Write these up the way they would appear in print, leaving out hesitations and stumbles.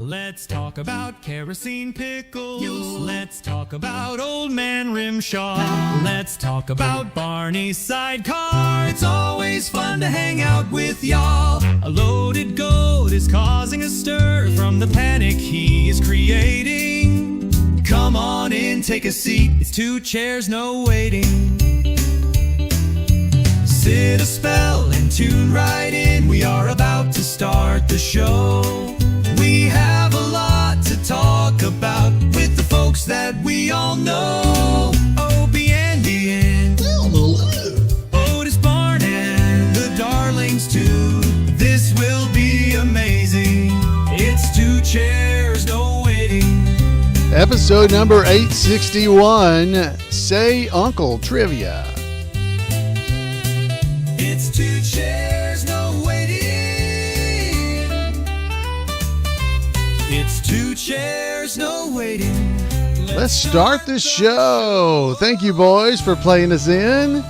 Let's talk about kerosene pickles. Let's talk about Old Man Rimshaw. Let's talk about Barney's sidecar. It's always fun to hang out with y'all. A loaded goat is causing a stir from the panic he is creating. Come on in, take a seat. It's 2 chairs, no waiting. Sit a spell and tune right in. We are about to start the show. We have a lot to talk about with the folks that we all know. Opie and Ian, Otis Barn and the Darlings too. This will be amazing. It's 2 chairs, no waiting. Episode number 861, Say Uncle Trivia. It's 2 chairs, no waiting. It's 2 chairs, no waiting. Let's start the show. Thank you, boys, for playing us in.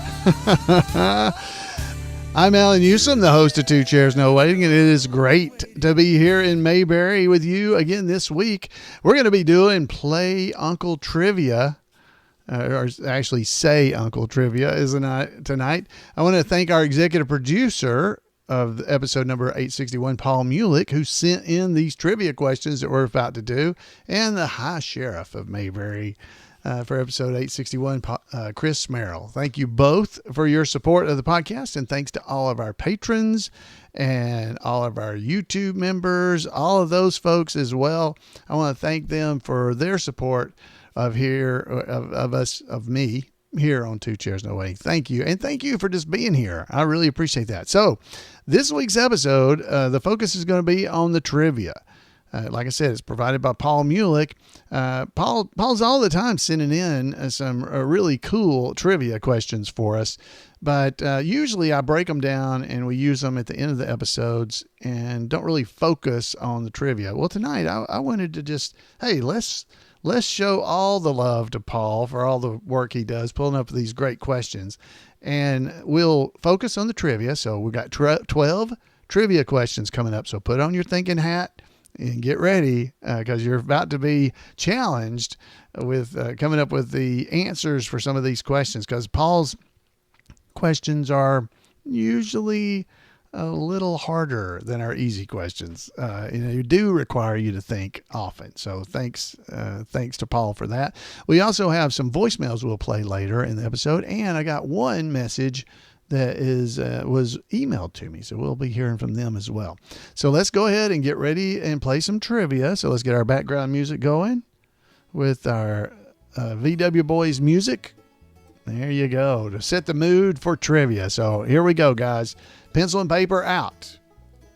I'm Allan Newsome, the host of 2 Chairs, No Waiting, and it is great to be here in Mayberry with you again this week. We're going to be doing Play Uncle Trivia, or actually Say Uncle Trivia, isn't it, tonight? I want to thank our executive producer of episode number 861, Paul Mulik, who sent in these trivia questions that we're about to do, and the High Sheriff of Mayberry for episode 861, Chris Merrill. Thank you both for your support of the podcast, and thanks to all of our patrons and all of our YouTube members, all of those folks as well. I want to thank them for their support of me here on 2 Chairs No Waiting. Thank you. And thank you for just being here. I really appreciate that. So this week's episode, the focus is going to be on the trivia. Like I said, it's provided by Paul Mulik. Paul's all the time sending in some really cool trivia questions for us. But usually I break them down and we use them at the end of the episodes and don't really focus on the trivia. Well, tonight I wanted to just, hey, let's show all the love to Paul for all the work he does, pulling up these great questions. And we'll focus on the trivia. So we've got 12 trivia questions coming up. So put on your thinking hat and get ready because you're about to be challenged with coming up with the answers for some of these questions, because Paul's questions are usually a little harder than our easy questions. They do require you to think often. So thanks to Paul for that. We also have some voicemails we'll play later in the episode, and I got one message that was emailed to me, so we'll be hearing from them as well. So let's go ahead and get ready and play some trivia. So let's get our background music going with our VW Boys music. There you go, to set the mood for trivia. So here we go, guys. Pencil and paper out.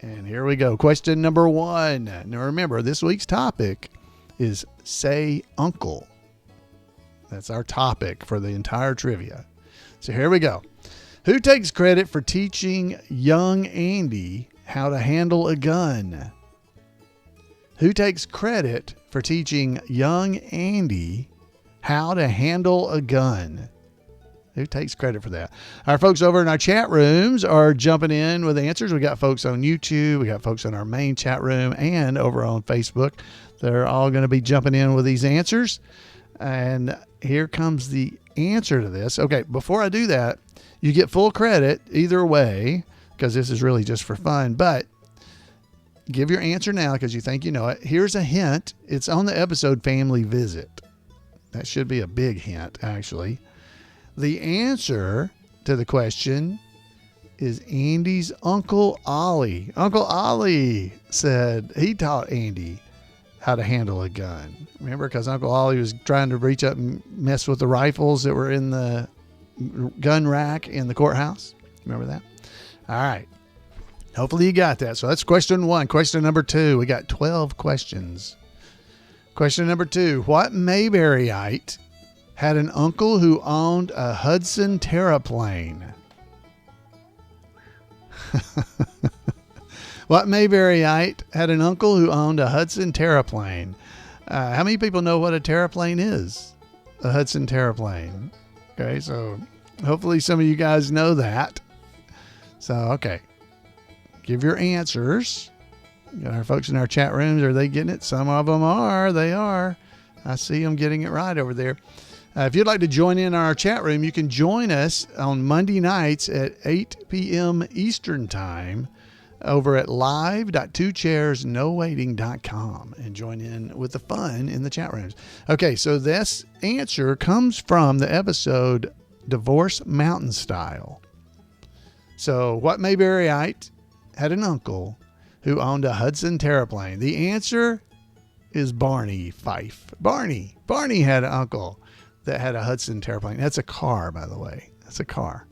And here we go. Question number 1. Now remember, this week's topic is Say Uncle. That's our topic for the entire trivia. So here we go. Who takes credit for teaching young Andy how to handle a gun? Who takes credit for teaching young Andy how to handle a gun? Who takes credit for that? Our folks over in our chat rooms are jumping in with answers. We got folks on YouTube. We got folks in our main chat room and over on Facebook. They're all going to be jumping in with these answers. And here comes the answer to this. Okay, before I do that, you get full credit either way, because this is really just for fun. But give your answer now because you think you know it. Here's a hint. It's on the episode Family Visit. That should be a big hint, actually. The answer to the question is Andy's Uncle Ollie. Uncle Ollie said he taught Andy how to handle a gun. Remember, because Uncle Ollie was trying to reach up and mess with the rifles that were in the gun rack in the courthouse. Remember that? All right. Hopefully you got that. So that's question 1. Question number 2. We got 12 questions. Question number 2. What Mayberryite had an uncle who owned a Hudson Terraplane? What Mayberryite had an uncle who owned a Hudson Terraplane? How many people know what a terraplane is? A Hudson Terraplane. Okay, so hopefully some of you guys know that. So, okay. Give your answers. Got our folks in our chat rooms. Are they getting it? Some of them are. They are. I see them getting it right over there. If you'd like to join in our chat room, you can join us on Monday nights at 8 p.m. Eastern Time over at live.2chairsnowaiting.com and join in with the fun in the chat rooms. Okay, so this answer comes from the episode Divorce Mountain Style. So, what Mayberryite had an uncle who owned a Hudson Terraplane? The answer is Barney Fife. Barney had an uncle that had a Hudson Terraplane. That's a car, by the way. That's a car.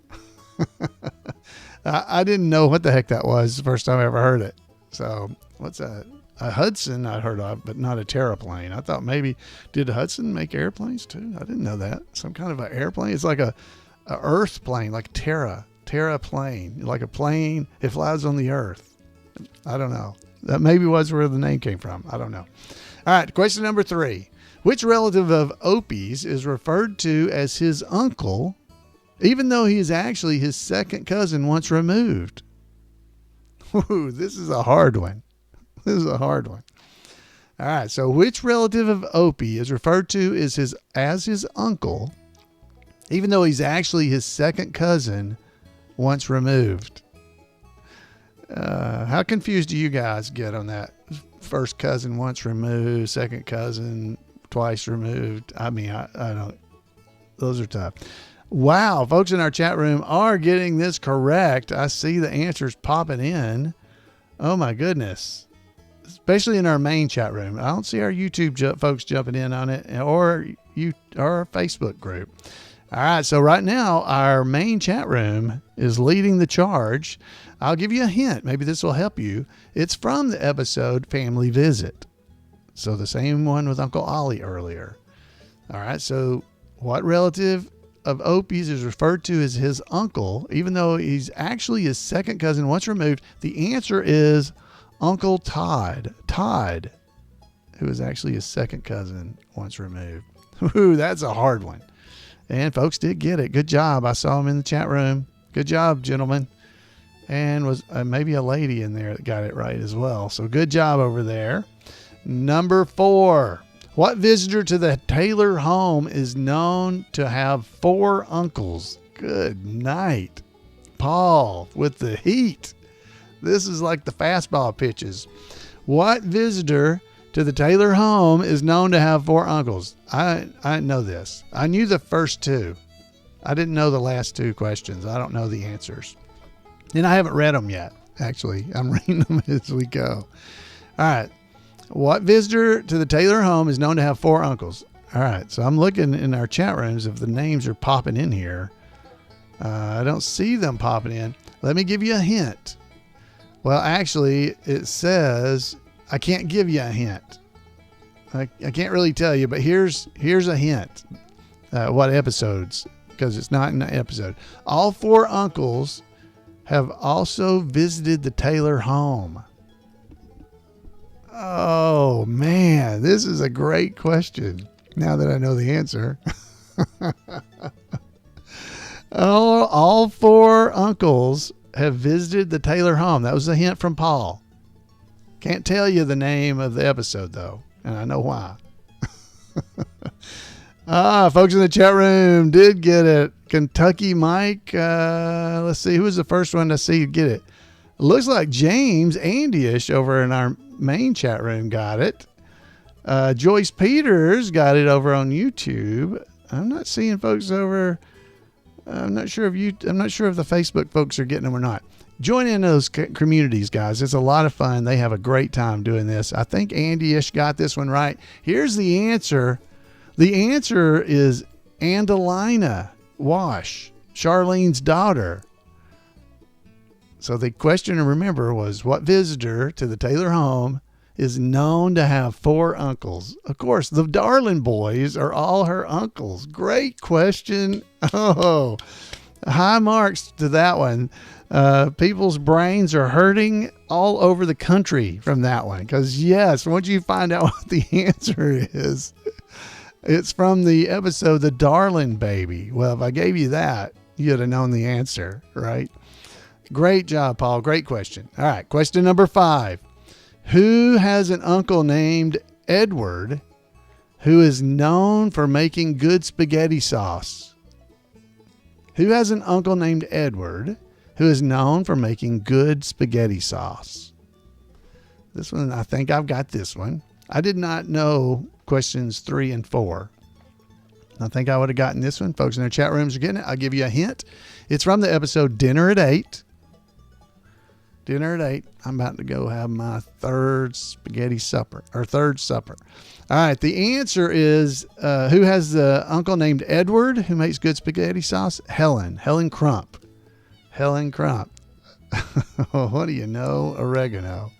I didn't know what the heck that was the first time I ever heard it. So what's a Hudson I'd heard of, but not a Terraplane. I thought maybe, did Hudson make airplanes too? I didn't know that. Some kind of an airplane. It's like a earth plane, like Terra plane, like a plane. It flies on the earth. I don't know. That maybe was where the name came from. I don't know. All right. Question number 3. Which relative of Opie's is referred to as his uncle, even though he is actually his second cousin once removed? Ooh, this is a hard one. All right. So which relative of Opie is referred to as his uncle, even though he's actually his second cousin once removed? How confused do you guys get on that? First cousin once removed, second cousin twice removed. I mean, I don't, those are tough. Wow, folks in our chat room are getting this correct. I see the answers popping in. Oh my goodness. Especially in our main chat room. I don't see our YouTube folks jumping in on it, or our Facebook group. All right, so right now our main chat room is leading the charge. I'll give you a hint. Maybe this will help you. It's from the episode Family Visit. So the same one with Uncle Ollie earlier. All right, so what relative of Opie's is referred to as his uncle, even though he's actually his second cousin once removed? The answer is Uncle Todd. Todd, who is actually his second cousin once removed. Ooh, that's a hard one. And folks did get it. Good job. I saw him in the chat room. Good job, gentlemen. And was maybe a lady in there that got it right as well. So good job over there. Number 4. What visitor to the Taylor home is known to have 4 uncles? Good night. Paul with the heat. This is like the fastball pitches. What visitor to the Taylor home is known to have 4 uncles? I know this. I knew the first 2. I didn't know the last 2 questions. I don't know the answers. And I haven't read them yet, actually. I'm reading them as we go. All right. What visitor to the Taylor home is known to have 4 uncles? All right. So I'm looking in our chat rooms if the names are popping in here. I don't see them popping in. Let me give you a hint. Well, actually, it says I can't give you a hint. I can't really tell you, but here's a hint. What episodes? Because it's not in the episode. All 4 uncles have also visited the Taylor home. Oh, man, this is a great question. Now that I know the answer. all 4 uncles have visited the Taylor home. That was a hint from Paul. Can't tell you the name of the episode, though, and I know why. Folks in the chat room did get it. Kentucky Mike. Let's see. Who was the first one to see get it? It looks like James Andyish over in our main chat room got it. Joyce Peters got it over on YouTube. I'm not seeing folks over. I'm not sure if the Facebook folks are getting them or not. Join in those communities, guys. It's a lot of fun. They have a great time doing this. I think Andyish got this one right. Here's the answer. The answer is Andalina Wash, Charlene's daughter. So the question to remember was, what visitor to the Taylor home is known to have 4 uncles? Of course, the Darlin boys are all her uncles. Great question. Oh, high marks to that one. People's brains are hurting all over the country from that one. Because, yes, once you find out what the answer is, it's from the episode The Darlin Baby. Well, if I gave you that, you'd have known the answer, right? Great job, Paul. Great question. All right, question number 5. Who has an uncle named Edward who is known for making good spaghetti sauce? Who has an uncle named Edward who is known for making good spaghetti sauce? This one, I think I've got this one. I did not know questions 3 and 4. I think I would have gotten this one. Folks in their chat rooms are getting it. I'll give you a hint. It's from the episode Dinner at 8. Dinner at 8. I'm about to go have my third supper. All right. The answer is, who has the uncle named Edward who makes good spaghetti sauce? Helen Crump. What do you know? Oregano.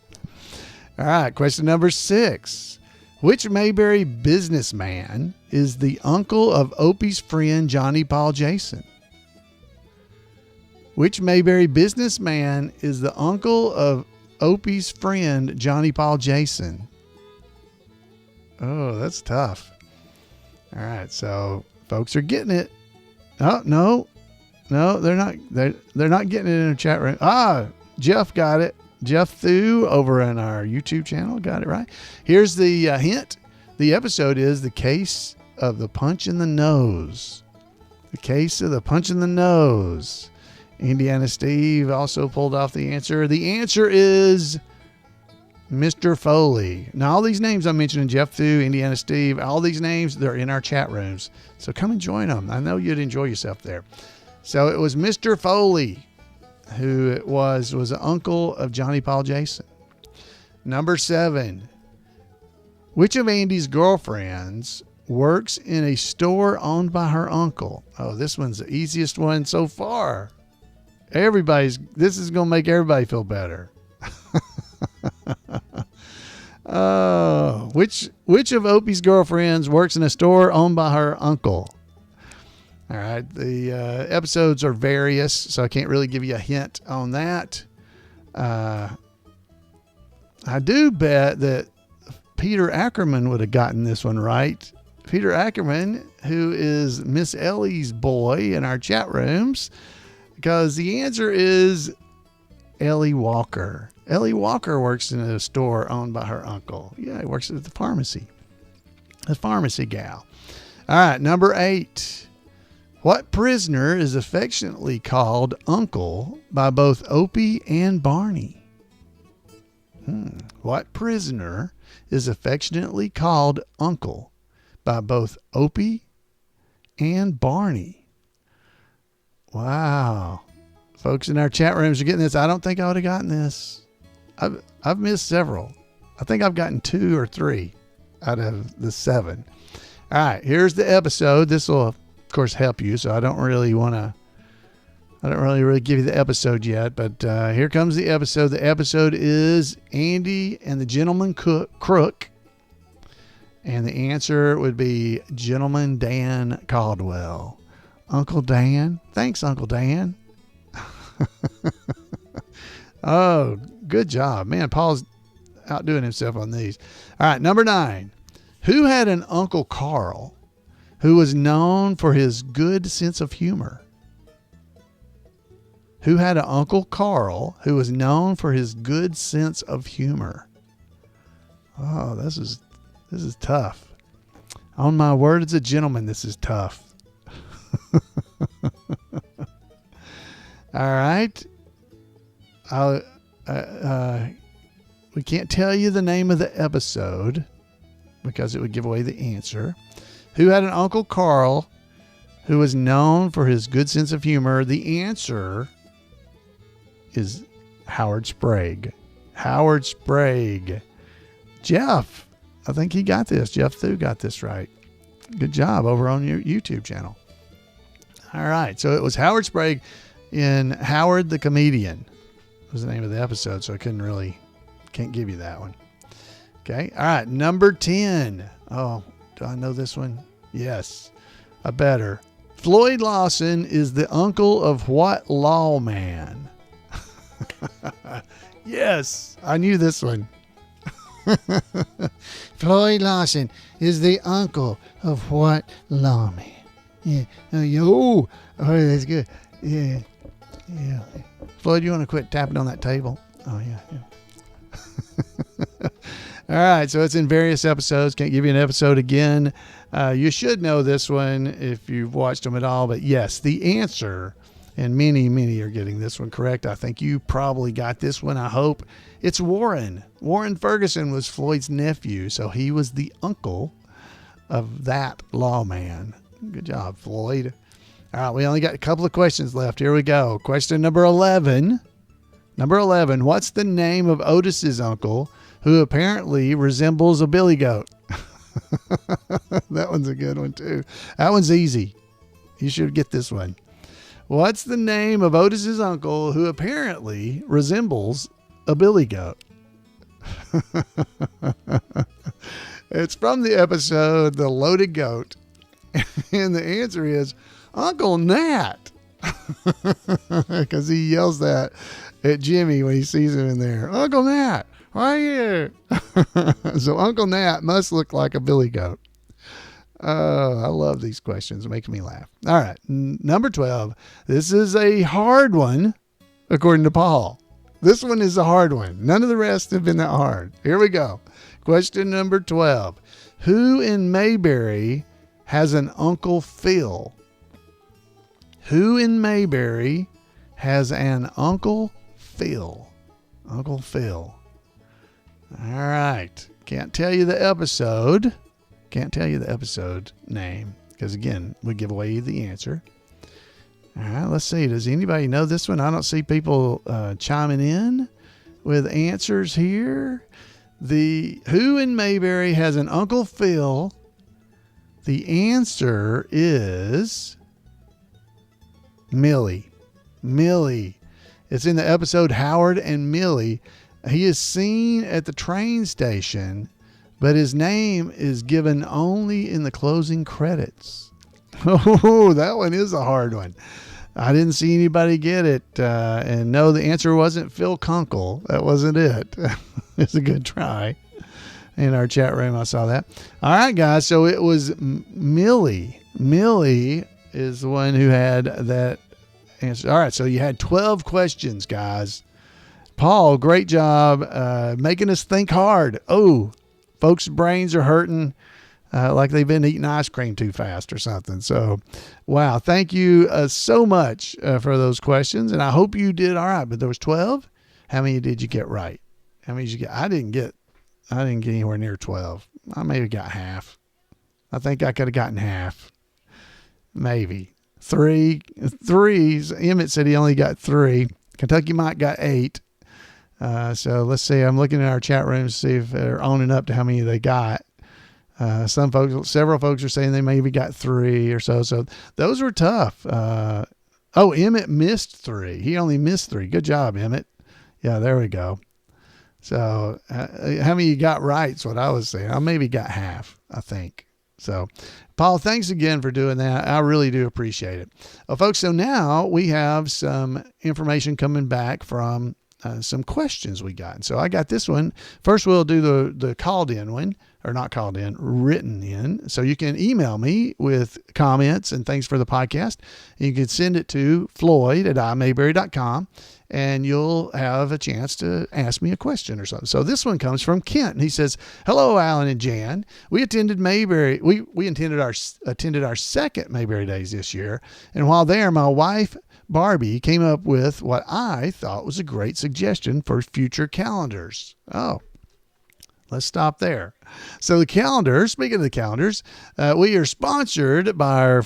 All right. Question number 6. Which Mayberry businessman is the uncle of Opie's friend Johnny Paul Jason? Which Mayberry businessman is the uncle of Opie's friend Johnny Paul Jason? Oh, that's tough. All right, so folks are getting it. Oh, no, they're not. They're not getting it in the chat room. Jeff got it. Jeff Thu over on our YouTube channel got it right. Here's the hint. The episode is The Case of the Punch in the Nose. The Case of the Punch in the Nose. Indiana Steve also pulled off the answer. The answer is Mr. Foley. Now, all these names I'm mentioning, Jeff Thu, Indiana Steve, all these names, they're in our chat rooms. So come and join them. I know you'd enjoy yourself there. So it was Mr. Foley, who was the uncle of Johnny Paul Jason. Number 7. Which of Andy's girlfriends works in a store owned by her uncle? Oh, this one's the easiest one so far. This is going to make everybody feel better. Which of Opie's girlfriends works in a store owned by her uncle? All right. The episodes are various, so I can't really give you a hint on that. I do bet that Peter Ackerman would have gotten this one right. Peter Ackerman, who is Miss Ellie's boy in our chat rooms, because the answer is Ellie Walker. Ellie Walker works in a store owned by her uncle. Yeah, he works at the pharmacy. A pharmacy gal. All right, number 8. What prisoner is affectionately called Uncle by both Opie and Barney? What prisoner is affectionately called Uncle by both Opie and Barney? Wow. Folks in our chat rooms are getting this. I don't think I would have gotten this. I've missed several. I think I've gotten 2 or 3 out of the 7. All right, here's the episode. This will, of course, help you, so I don't really give you the episode yet, but here comes the episode. The episode is Andy and the Gentleman Crook, and the answer would be Gentleman Dan Caldwell. Uncle Dan. Thanks, Uncle Dan. Oh, good job. Man, Paul's outdoing himself on these. All right, number 9. Who had an Uncle Carl who was known for his good sense of humor? Who had an Uncle Carl who was known for his good sense of humor? Oh, this is tough. On my word, it's a gentleman. This is tough. All right. We can't tell you the name of the episode because it would give away the answer. Who had an Uncle Carl who was known for his good sense of humor? The answer is Howard Sprague. Howard Sprague. Jeff, I think he got this. Jeff Thu got this right. Good job over on your YouTube channel. All right. So it was Howard Sprague in Howard the Comedian was the name of the episode. So I can't give you that one. Okay. All right. Number 10. Oh, do I know this one? Yes, I better. Floyd Lawson is the uncle of what lawman? Yes, I knew this one. Floyd Lawson is the uncle of what lawman? Yeah. Oh, that's good. Yeah. Floyd, you want to quit tapping on that table? Oh, yeah. All right, so it's in various episodes. Can't give you an episode again. You should know this one if you've watched them at all. But yes, the answer, and many are getting this one correct. I think you probably got this one, I hope. It's Warren. Warren Ferguson was Floyd's nephew, so he was the uncle of that lawman. Good job, Floyd. All right, we only got a couple of questions left. Here we go. Question number 11. Number 11, what's the name of Otis's uncle who apparently resembles a billy goat? That one's a good one, too. That one's easy. You should get this one. What's the name of Otis's uncle who apparently resembles a billy goat? It's from the episode The Loaded Goat. And the answer is Uncle Nat. Because he yells that at Jimmy when he sees him in there. Uncle Nat, why are you? So Uncle Nat must look like a billy goat. I love these questions. It makes me laugh. All right. Number 12. This is a hard one, according to Paul. This one is a hard one. None of the rest have been that hard. Here we go. Question number 12. Who in Mayberry has an Uncle Phil? Who in Mayberry has an Uncle Phil? Uncle Phil. All right. Can't tell you the episode. Can't tell you the episode name because, again, we give away the answer. All right. Let's see. Does anybody know this one? I don't see people chiming in with answers here. Who in Mayberry has an Uncle Phil? The answer is Millie. Millie. It's in the episode Howard and Millie. He is seen at the train station, but his name is given only in the closing credits. Oh, that one is a hard one. I didn't see anybody get it. And no, the answer wasn't Phil Kunkel. That wasn't it. It's a good try. In our chat room, I saw that. All right, guys. So it was Millie. Millie is the one who had that answer. All right. So you had 12 questions, guys. Paul, great job making us think hard. Oh, folks' brains are hurting like they've been eating ice cream too fast or something. So, wow. Thank you so much for those questions. And I hope you did all right. But there was 12. How many did you get right? How many did you get? I didn't get anywhere near 12. I maybe got half. I think I could have gotten half. Maybe. Threes. Emmett said he only got 3. Kentucky Mike got 8. So let's see. I'm looking at our chat room to see if they're owning up to how many they got. Several folks are saying they maybe got 3 or so. So those were tough. Emmett missed 3. He only missed 3. Good job, Emmett. Yeah, there we go. So how many you got right is what I was saying. I maybe got half, I think. So, Paul, thanks again for doing that. I really do appreciate it. Well, folks, so now we have some information coming back from some questions we got. And so I got this one. First, we'll do the called in one, or not called in, written in. So you can email me with comments and things for the podcast. You can send it to floyd@imayberry.com. And you'll have a chance to ask me a question or something. So this one comes from Kent. And he says, hello, Allan and Jan. We attended Mayberry. We attended our second Mayberry Days this year. And while there, my wife, Barbie, came up with what I thought was a great suggestion for future calendars. Oh, let's stop there. So the calendar, speaking of the calendars, we are sponsored by our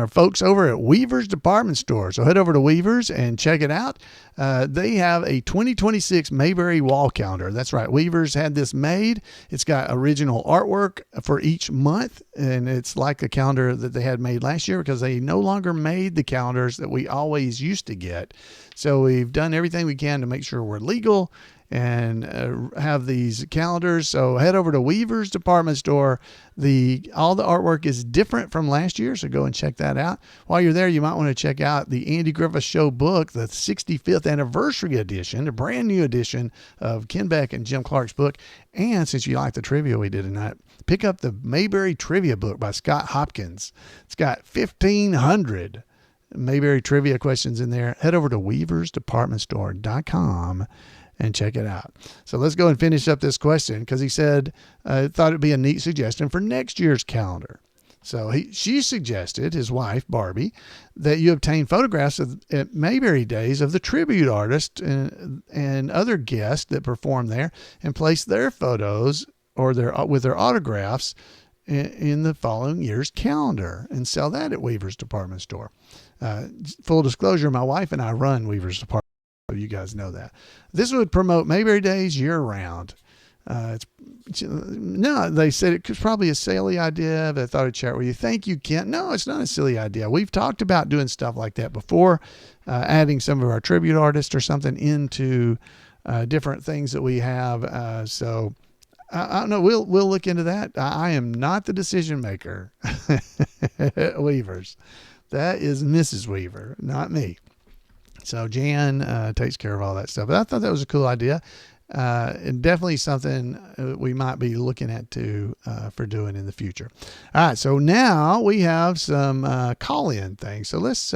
folks over at Weaver's Department Store. So head over to Weaver's and check it out. They have a 2026 Mayberry wall calendar. That's right. Weaver's had this made. It's got original artwork for each month. And it's like the calendar that they had made last year because they no longer made the calendars that we always used to get. So we've done everything we can to make sure we're legal and have these calendars. So head over to Weaver's Department Store. All the artwork is different from last year, so go and check that out. While you're there, you might want to check out the Andy Griffith Show book, the 65th anniversary edition, a brand new edition of Ken Beck and Jim Clark's book. And since you like the trivia we did tonight, pick up the Mayberry Trivia book by Scott Hopkins. It's got 1,500 Mayberry trivia questions in there. Head over to weaversdepartmentstore.com and check it out. So let's go and finish up this question because he said thought it'd be a neat suggestion for next year's calendar. So she suggested, his wife, Barbie, that you obtain photographs at Mayberry Days of the tribute artists and other guests that perform there and place their photos or with their autographs in the following year's calendar and sell that at Weaver's Department Store. Full disclosure, my wife and I run Weaver's Department. You guys know that. This would promote Mayberry Days year round. No, they said it was probably a silly idea, but I thought I'd chat with you. Thank you, Kent. No, it's not a silly idea. We've talked about doing stuff like that before, adding some of our tribute artists or something into different things that we have. So I don't know. We'll look into that. I am not the decision maker at Weaver's. That is Mrs. Weaver, not me. So Jan takes care of all that stuff. But I thought that was a cool idea. And definitely something we might be looking at too for doing in the future. All right, so now we have some call-in things. So let's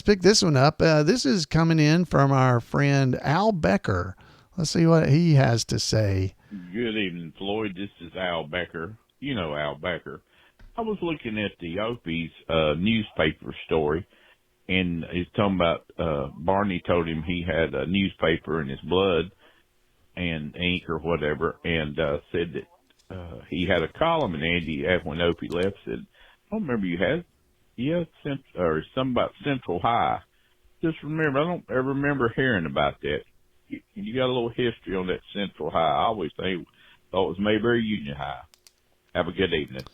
pick this one up. This is coming in from our friend Al Becker. Let's see what he has to say. Good evening, Floyd. This is Al Becker. You know Al Becker. I was looking at the Opie's newspaper story, and he's talking about Barney told him he had a newspaper in his blood and ink or whatever, and said that he had a column, and Andy, when Opie left, said, I don't remember you had or something about Central High. Just remember, I don't ever remember hearing about that. You got a little history on that Central High. I always thought it was Mayberry Union High. Have a good evening.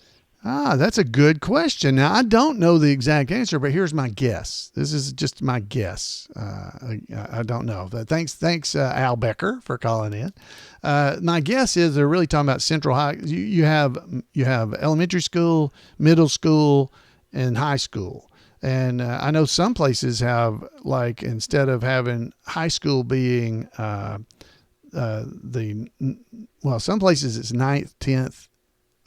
That's a good question. Now, I don't know the exact answer, but here's my guess. This is just my guess. I don't know. But thanks, Al Becker, for calling in. My guess is they're really talking about Central High. You have elementary school, middle school, and high school. And I know some places have, like, instead of having high school being some places it's 9th, 10th,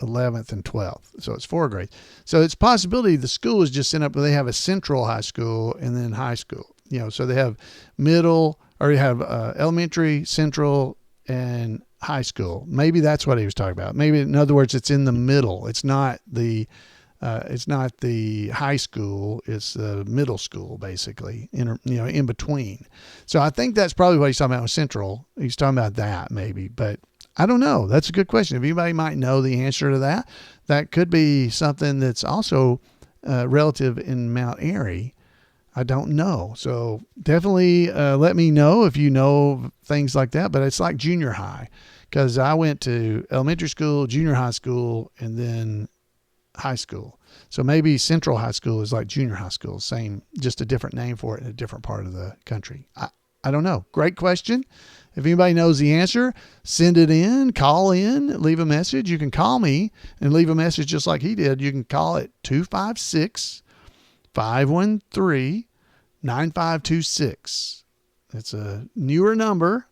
11th, and 12th. So it's 4 grades. So it's a possibility the school is just set up where they have a central high school and then high school. So they have middle, or you have elementary, central, and high school. Maybe that's what he was talking about. Maybe, in other words, it's in the middle. It's not the high school. It's the middle school, basically, in between. So I think that's probably what he's talking about with central. He's talking about that maybe, but I don't know. That's a good question. If anybody might know the answer to that, that could be something that's also relative in Mount Airy. I don't know. So definitely let me know if you know things like that. But it's like junior high, because I went to elementary school, junior high school, and then high school. So maybe Central High School is like junior high school, same, just a different name for it in a different part of the country. I don't know. Great question. If anybody knows the answer, send it in, call in, leave a message. You can call me and leave a message just like he did. You can call at 256-513-9526. It's a newer number.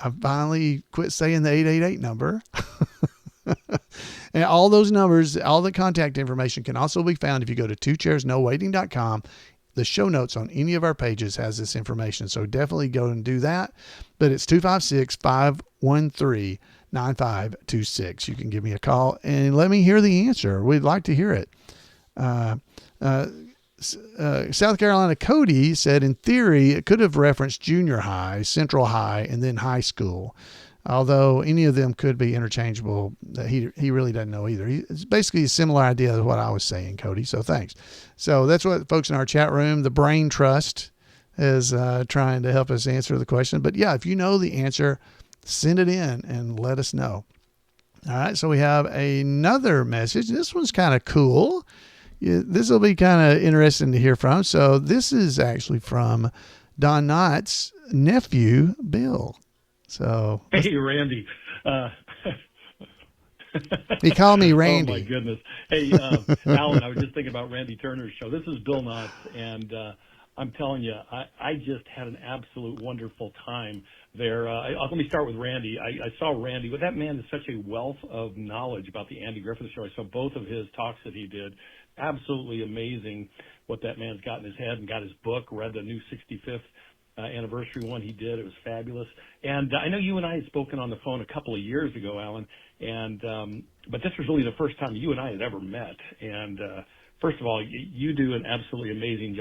I finally quit saying the 888 number. And all those numbers, all the contact information can also be found if you go to twochairsnowaiting.com. The show notes on any of our pages has this information. So definitely go and do that. But it's 256-513-9526. You can give me a call and let me hear the answer. We'd like to hear it. South Carolina Cody said, in theory, it could have referenced junior high, central high, and then high school. Although any of them could be interchangeable, he really doesn't know either. It's basically a similar idea to what I was saying, Cody. So thanks. So that's what folks in our chat room, the Brain Trust, is trying to help us answer the question. But yeah, if you know the answer, send it in and let us know. All right. So we have another message. This one's kind of cool. This will be kind of interesting to hear from. So this is actually from Don Knott's nephew, Bill. So hey, Randy. He called me Randy. Oh my goodness. Hey, Allan, I was just thinking about Randy Turner's show. This is Bill Knotts, and I'm telling you, I just had an absolute wonderful time there. Let me start with Randy. I saw Randy, but that man is such a wealth of knowledge about the Andy Griffith Show. I saw both of his talks that he did. Absolutely amazing what that man's got in his head, and got his book, read the new 65th anniversary one he did. It was fabulous. And I know you and I had spoken on the phone a couple of years ago, Allan, and but this was really the first time you and I had ever met. And first of all, you do an absolutely amazing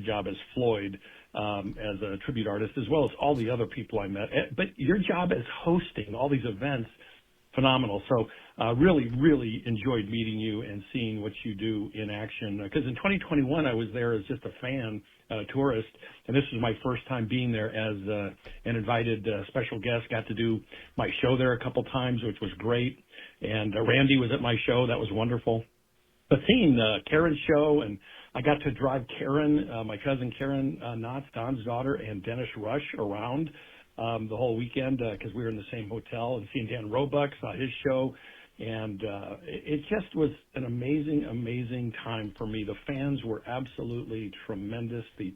job as Floyd, as a tribute artist, as well as all the other people I met. But your job as hosting all these events, phenomenal. So really, really enjoyed meeting you and seeing what you do in action. Because in 2021, I was there as just a fan, tourist, and this was my first time being there as an invited special guest. Got to do my show there a couple times, which was great. And Randy was at my show. That was wonderful. But seeing Karen's show, and I got to drive Karen, my cousin Karen Knotts, Don's daughter, and Dennis Rush around the whole weekend because we were in the same hotel, and seeing Dan Roebuck, saw his show. And it just was an amazing, amazing time for me. The fans were absolutely tremendous. The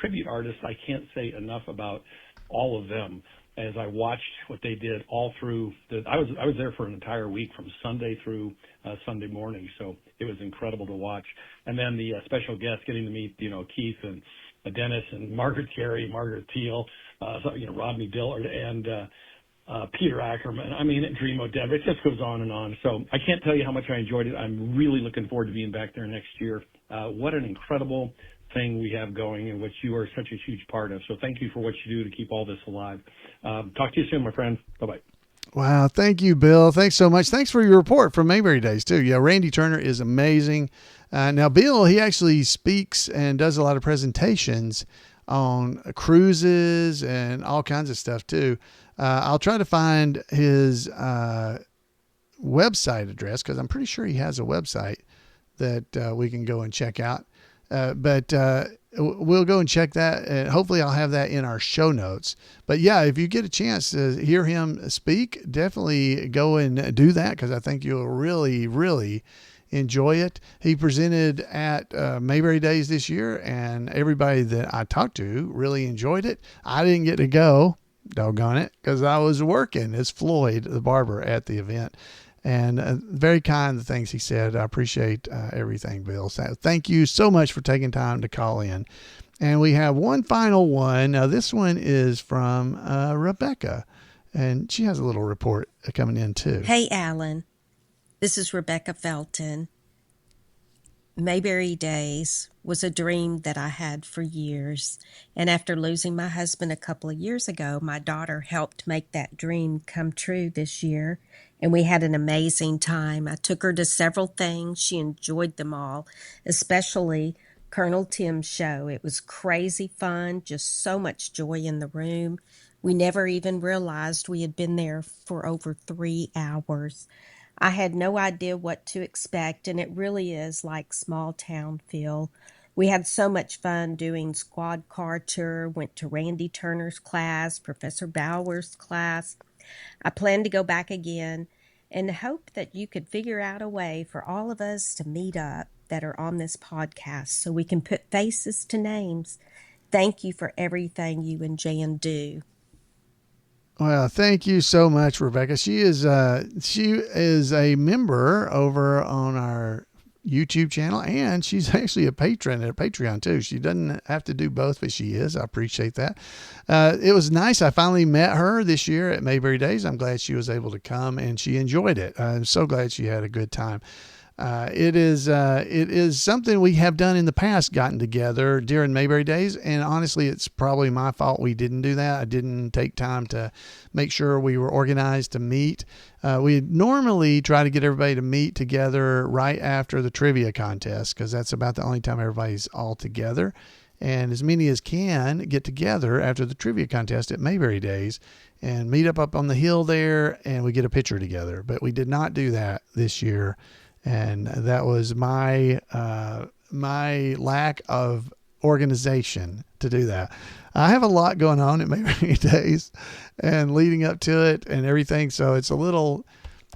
tribute artists, I can't say enough about all of them. As I watched what they did all through I was there for an entire week from Sunday through Sunday morning, so it was incredible to watch. And then the special guests, getting to meet Keith and Dennis and Margaret Carey, Margaret Teal, Rodney Dillard, and Peter Ackerman. I mean, Dream O'Debra. It just goes on and on. So I can't tell you how much I enjoyed it. I'm really looking forward to being back there next year. What an incredible thing we have going, and which you are such a huge part of. So thank you for what you do to keep all this alive. Talk to you soon, my friend. Bye-bye. Wow. Thank you, Bill. Thanks so much. Thanks for your report from Mayberry Days too. Yeah. Randy Turner is amazing. Now, Bill, he actually speaks and does a lot of presentations on cruises and all kinds of stuff too. I'll try to find his website address because I'm pretty sure he has a website that we can go and check out. But we'll go and check that, and hopefully I'll have that in our show notes. But yeah, if you get a chance to hear him speak, definitely go and do that because I think you'll really, really enjoy it. He presented at Mayberry Days this year, and everybody that I talked to really enjoyed it. I didn't get to go, doggone it, because I was working as Floyd, the barber, at the event. And very kind, the things he said. I appreciate everything, Bill. So thank you so much for taking time to call in. And we have one final one. Now, this one is from Rebecca, and she has a little report coming in too. Hey, Allan. This is Rebecca Felton. Mayberry Days was a dream that I had for years. And after losing my husband a couple of years ago, my daughter helped make that dream come true this year. And we had an amazing time. I took her to several things. She enjoyed them all, especially Colonel Tim's show. It was crazy fun, just so much joy in the room. We never even realized we had been there for over 3 hours. I had no idea what to expect, and it really is like small town feel. We had so much fun doing squad car tour, went to Randy Turner's class, Professor Bauer's class. I plan to go back again and hope that you could figure out a way for all of us to meet up that are on this podcast so we can put faces to names. Thank you for everything you and Jan do. Well, thank you so much, Rebecca. She is a member over on our YouTube channel, and she's actually a patron at Patreon too. She doesn't have to do both, but she is. I appreciate that. It was nice. I finally met her this year at Mayberry Days. I'm glad she was able to come, and she enjoyed it. I'm so glad she had a good time. It is something we have done in the past, gotten together during Mayberry Days. And honestly, it's probably my fault we didn't do that. I didn't take time to make sure we were organized to meet. We normally try to get everybody to meet together right after the trivia contest, because that's about the only time everybody's all together. And as many as can get together after the trivia contest at Mayberry Days and meet up on the hill there, and we get a picture together. But we did not do that this year. And that was my lack of organization to do that. I have a lot going on at Mayberry Days and leading up to it and everything. So it's a little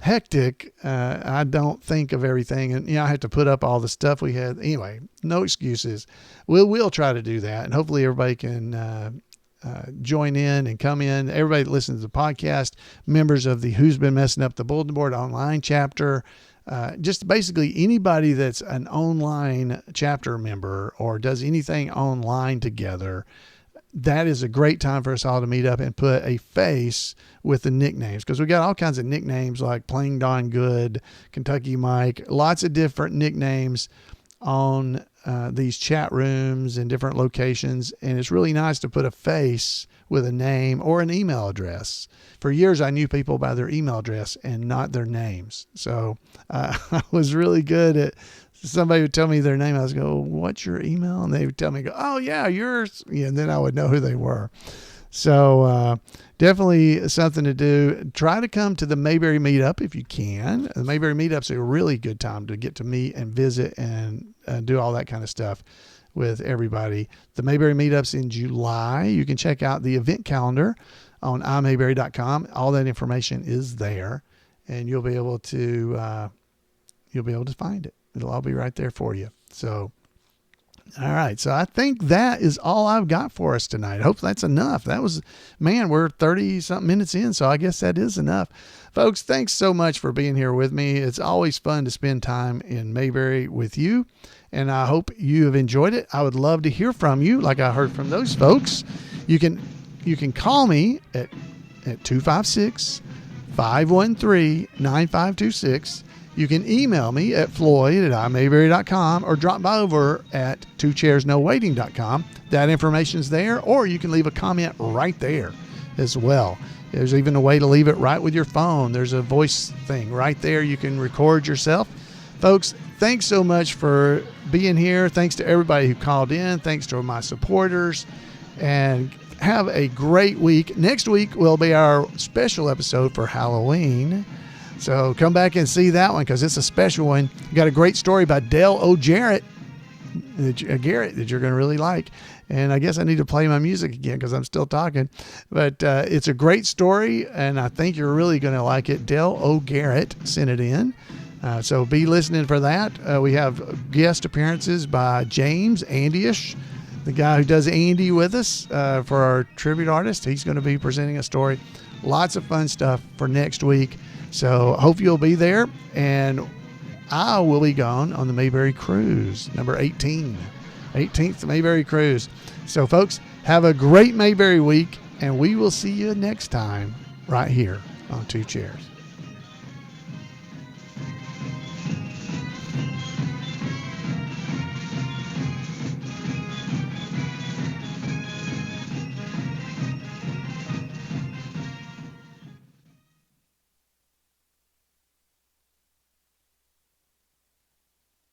hectic. I don't think of everything, and I have to put up all the stuff we had. Anyway, no excuses. We'll try to do that, and hopefully everybody can join in and come in. Everybody that listens to the podcast, members of the Who's Been Messing Up the Bulletin Board online chapter, just basically anybody that's an online chapter member or does anything online together, that is a great time for us all to meet up and put a face with the nicknames, because we got all kinds of nicknames like Plain Don Good, Kentucky Mike, lots of different nicknames on these chat rooms and different locations. And it's really nice to put a face with a name or an email address. For years, I knew people by their email address and not their names. So I was really good at, somebody would tell me their name. I was go, what's your email? And they would tell me, go, oh yeah, yours. Yeah, and then I would know who they were. So definitely something to do. Try to come to the Mayberry meetup if you can. The Mayberry meetup's a really good time to get to meet and visit and do all that kind of stuff with everybody. The Mayberry meetup's in July. You can check out the event calendar on imayberry.com. All that information is there, and you'll be able to find it. It'll all be right there for you. So, all right. So I think that is all I've got for us tonight. I hope that's enough. That was, man, we're 30 something minutes in. So I guess that is enough. Folks, thanks so much for being here with me. It's always fun to spend time in Mayberry with you, and I hope you have enjoyed it. I would love to hear from you, like I heard from those folks. You can call me at 256-513-9526. You can email me at floyd@imayberry.com or drop by over at twochairsnowaiting.com. That information's there, or you can leave a comment right there as well. There's even a way to leave it right with your phone. There's a voice thing right there. You can record yourself. Folks, thanks so much for being here. Thanks to everybody who called in. Thanks to my supporters. And have a great week. Next week will be our special episode for Halloween. So come back and see that one, because it's a special one. We got a great story by Dale O'Garrett that you're going to really like. And I guess I need to play my music again because I'm still talking. But it's a great story, and I think you're really going to like it. Dale O'Garrett sent it in. So be listening for that. We have guest appearances by James Andyish, the guy who does Andy with us for our tribute artist. He's going to be presenting a story. Lots of fun stuff for next week. So hope you'll be there. And I will be gone on the Mayberry Cruise, number 18. 18th Mayberry Cruise. So, folks, have a great Mayberry week, and we will see you next time right here on Two Chairs.